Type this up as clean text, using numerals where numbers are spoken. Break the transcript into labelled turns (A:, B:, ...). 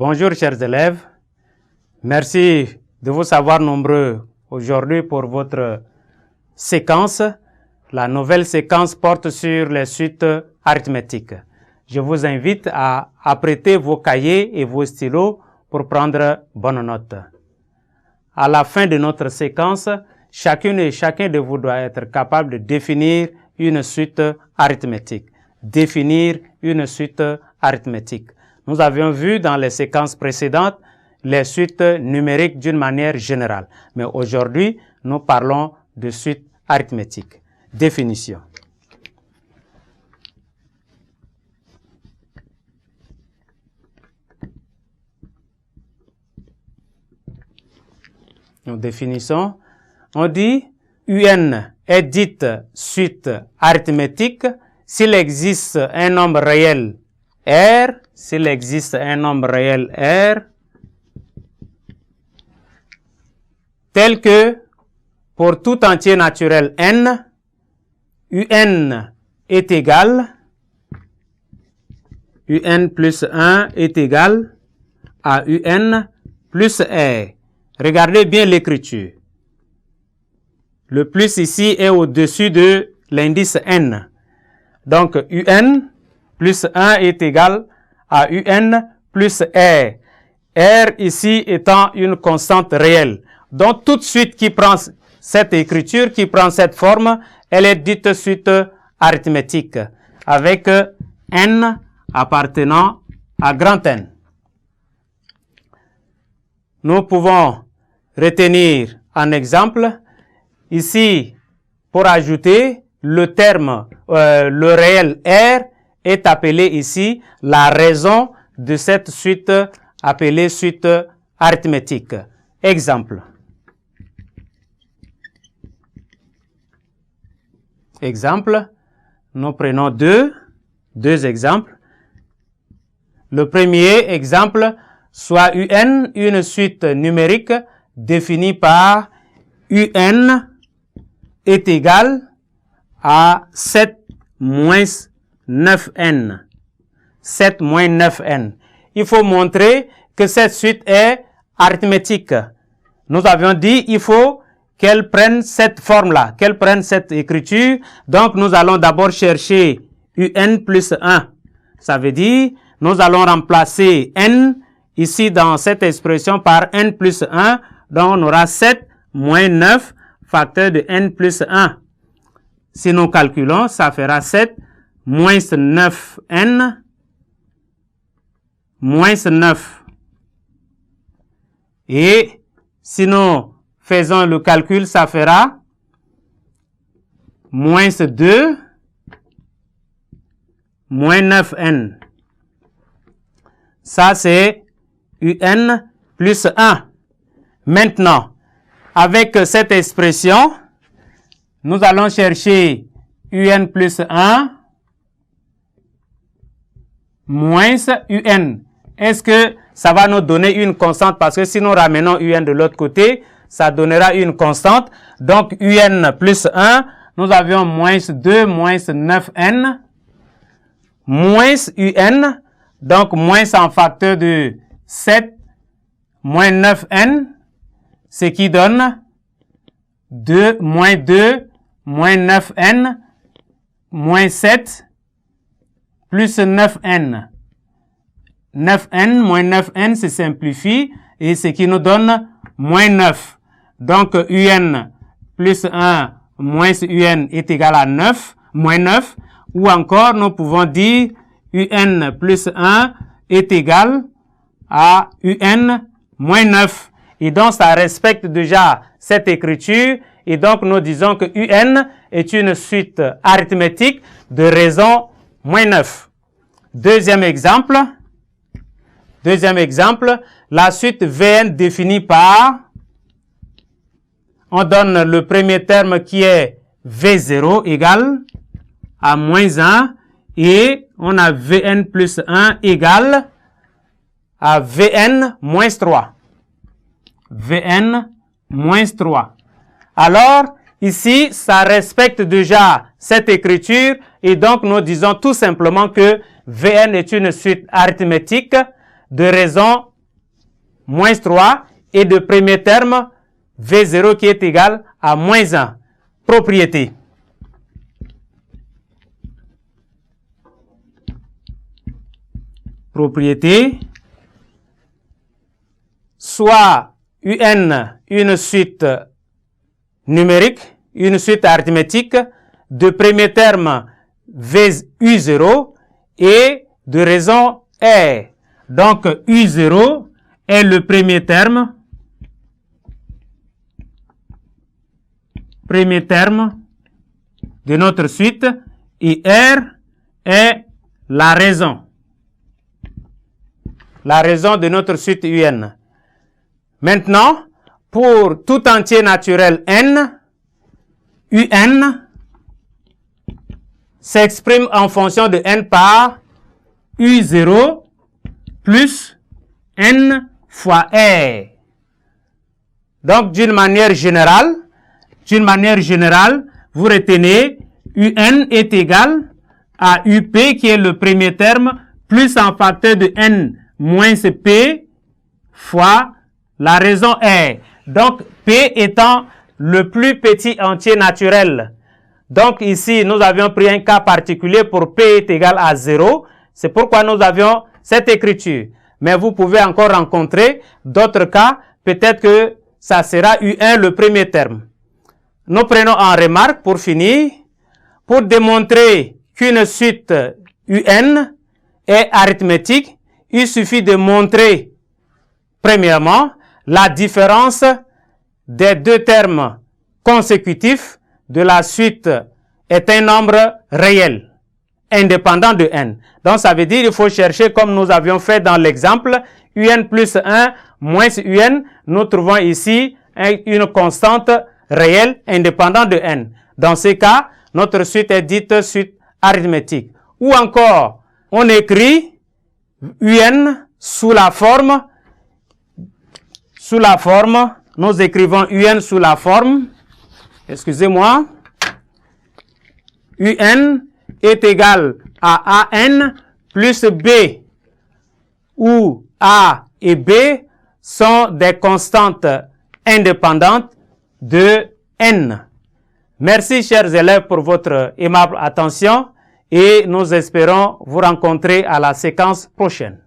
A: Bonjour chers élèves, merci de vous savoir nombreux aujourd'hui pour votre séquence. La nouvelle séquence porte sur les suites arithmétiques. Je vous invite à apprêter vos cahiers et vos stylos pour prendre bonne note. À la fin de notre séquence, chacune et chacun de vous doit être capable de définir une suite arithmétique. Définir une suite arithmétique. Nous avions vu dans les séquences précédentes les suites numériques d'une manière générale. Mais aujourd'hui, nous parlons de suites arithmétiques. Définition. Nous définissons. On dit UN est dite suite arithmétique s'il existe un nombre réel R, s'il existe un nombre réel R, tel que pour tout entier naturel N, UN est égal, UN plus 1 est égal à UN plus R. Regardez bien l'écriture. Le plus ici est au-dessus de l'indice N. Donc, UN plus 1 est égal à UN plus R. R ici étant une constante réelle. Donc, toute suite qui prend cette écriture, qui prend cette forme, elle est dite suite arithmétique avec N appartenant à grand N. Nous pouvons retenir un exemple. Ici, pour ajouter, le terme, le réel R est appelé ici la raison de cette suite appelée suite arithmétique. Exemple. Exemple, nous prenons deux exemples. Le premier exemple, soit UN, une suite numérique définie par UN est égal à 7 moins 9n. 7 moins 9n. Il faut montrer que cette suite est arithmétique. Nous avions dit il faut qu'elle prenne cette forme-là, qu'elle prenne cette écriture. Donc, nous allons d'abord chercher UN plus 1. Ça veut dire, nous allons remplacer n ici dans cette expression par n plus 1. Donc, on aura 7 moins 9 facteur de n plus 1. Si nous calculons, ça fera 7 moins 9n moins 9. Et si nous faisons le calcul, ça fera moins 2 moins 9n. Ça, c'est UN plus 1. Maintenant, avec cette expression, nous allons chercher UN plus 1 moins UN. Est-ce que ça va nous donner une constante? Parce que si nous ramenons UN de l'autre côté, ça donnera une constante. Donc, UN plus 1, nous avions moins 2 moins 9n moins UN. Donc, moins en facteur de 7 moins 9n, ce qui donne 2 moins 9n moins 7 plus 9n. 9n moins 9n se simplifie et ce qui nous donne moins 9. Donc, UN plus 1 moins UN est égal à 9, moins 9. Ou encore, nous pouvons dire UN plus 1 est égal à UN moins 9. Et donc, ça respecte déjà cette écriture. Et donc, nous disons que UN est une suite arithmétique de raison moins 9. Deuxième exemple, la suite VN définie par, on donne le premier terme qui est V0 égale à moins 1 et on a Vn plus 1 égale à Vn moins 3. Vn moins 3. Alors, ici, ça respecte déjà cette écriture et donc nous disons tout simplement que Vn est une suite arithmétique de raison moins 3 et de premier terme V0 qui est égal à moins 1. Propriété. Propriété. Soit UN une suite numérique, une suite arithmétique de premier terme U0 et de raison R. Donc U0 est le premier terme de notre suite et R est la raison de notre suite UN. Maintenant, pour tout entier naturel n, UN s'exprime en fonction de n par U0 plus n fois R. Donc, d'une manière générale, vous retenez UN est égal à UP qui est le premier terme plus un facteur de n moins P fois la raison R. Donc, P étant le plus petit entier naturel. Donc, ici, nous avions pris un cas particulier pour P est égal à 0. C'est pourquoi nous avions cette écriture. Mais vous pouvez encore rencontrer d'autres cas. Peut-être que ça sera U1 le premier terme. Nous prenons en remarque, pour finir, pour démontrer qu'une suite UN est arithmétique, il suffit de montrer, premièrement, la différence des deux termes consécutifs de la suite est un nombre réel, indépendant de n. Donc, ça veut dire qu'il faut chercher, comme nous avions fait dans l'exemple, un plus 1 moins un. Nous trouvons ici une constante réelle, indépendante de n. Dans ce cas, notre suite est dite suite arithmétique. Ou encore, on écrit un sous la forme, nous écrivons un sous la forme, excusez-moi, un est égal à an plus b, où a et b sont des constantes indépendantes de n. Merci, chers élèves, pour votre aimable attention et nous espérons vous rencontrer à la séquence prochaine.